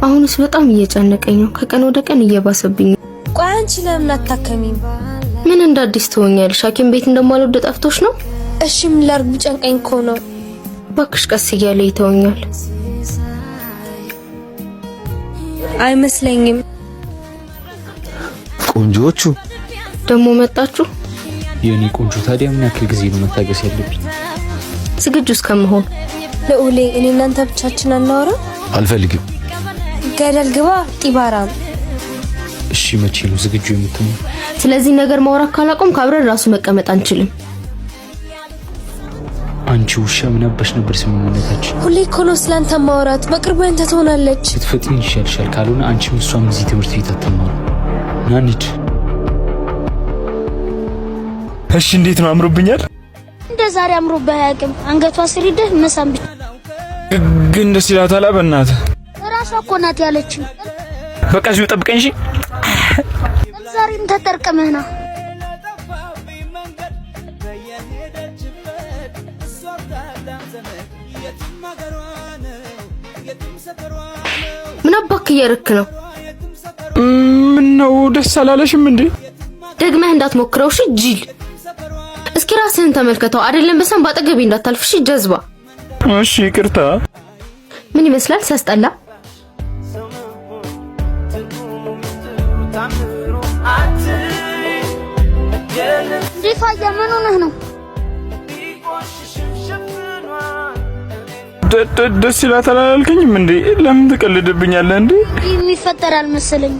አሁንስ በጣም እየጨነቀኝ ነው። ከቀን ወደ ቀን እየባሰብኝ። ቆይ አንቺ ለምን አታከሚም? ምን እንደ አዲስ ትሆኛለሽ? ሐኪም ቤት እንደማልወድ ጠፍቶሽ ነው? እሺ ምን ላድርግ? ጨንቀኝ እኮ ነው። እባክሽ ቀስ እያለ ይተውኛል። አይመስለኝም። ቆንጆቹ ደሞ መጣችሁ? የኔ ቆንጆ ታዲያ ምን ያክል ጊዜ ነው መታገስ ያለብኝ? ዝግጁ እስከመሆን። ለኡሌ እኔ እናንተ ብቻችን አናወራ? አልፈልግም። ገደል ግባ ጢባራም። እሺ መቼ ነው ዝግጁ የምትሆነው? ስለዚህ ነገር ማውራት ካላቆም ካብረን ራሱ መቀመጥ አንችልም። አንቺ ውሻ ምን አባሽ ነበር ስምምነታችን? ሁሌ እኮ ነው ስላንተ ማውራት። በቅርቡ አንተ ትሆናለች። ስትፈጥኝ ይሻልሻል። ካልሆነ አንቺም እሷም እዚህ ትምህርት ቤት አትማሩ። ና እንሂድ። እሺ እንዴት ነው? አምሮብኛል? እንደ ዛሬ አምሮብህ አያውቅም። አንገቷ ስር ሂደህ መሳም ብቻ ግን ደስ ይላታል። በእናትህ እራሷ እኮ ናት ያለችው። በቃ እዚሁ ጠብቀኝ እሺ። ዛሬም ተጠርቀመህ ና። ምን አባክ እያረክ ነው? ምን ነው ደስ አላለሽም እንዴ? ደግመህ እንዳትሞክረው እሺ ጂል። እስኪ ራስህን ተመልከተው። አይደለም በሰም ባጠገቤ እንዳታልፍ እሺ ጀዝባ። እሺ ይቅርታ። ምን ይመስላል ሲያስጠላ? ዲፋያ ምን ሆነህ ነው? ደስ ይላታል አላልከኝም እንዴ? ለምን ትቀልድብኛለህ እንዴ? የሚፈጠር አልመሰለኝ።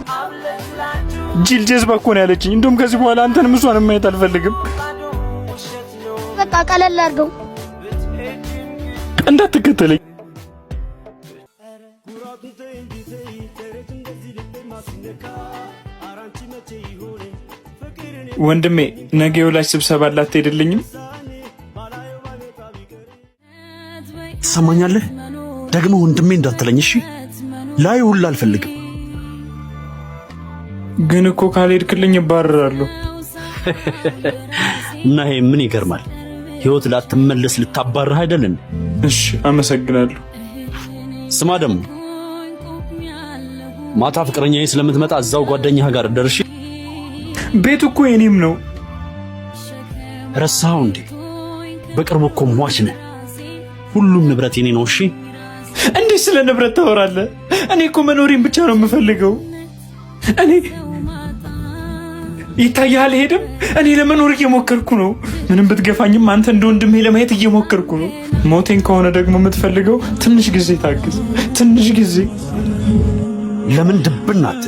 ጂል ጀዝባ እኮ ነው ያለችኝ። እንደውም ከዚህ በኋላ አንተንም እሷንም ማየት አልፈልግም። በቃ ቀለል አድርገው። እንዳትከተለኝ። ወንድሜ ነገ የወላጅ ስብሰባ ላትሄድልኝም? ትሰማኛለህ? ደግሞ ወንድሜ እንዳትለኝ እሺ? ላይ ሁላ አልፈልግም። ግን እኮ ካልሄድክልኝ እባረራለሁ። እና ይሄ ምን ይገርማል? ህይወት ላትመለስ ልታባርህ አይደልን? እሺ አመሰግናለሁ። ስማ ደግሞ ማታ ፍቅረኛዬ ስለምትመጣ እዛው ጓደኛህ ጋር ደርሽ። ቤቱ እኮ የኔም ነው። ረሳኸው እንዴ? በቅርቡ እኮ ሟች ነህ። ሁሉም ንብረት የኔ ነው። እሺ እንዴት ስለ ንብረት ታወራለህ? እኔ እኮ መኖሬን ብቻ ነው የምፈልገው። እኔ ይታያል ሄድም እኔ ለመኖር እየሞከርኩ ነው። ምንም ብትገፋኝም አንተ እንደ ወንድሜ ለማየት እየሞከርኩ ነው። ሞቴን ከሆነ ደግሞ የምትፈልገው ትንሽ ጊዜ ታግዝ። ትንሽ ጊዜ። ለምን ድብናት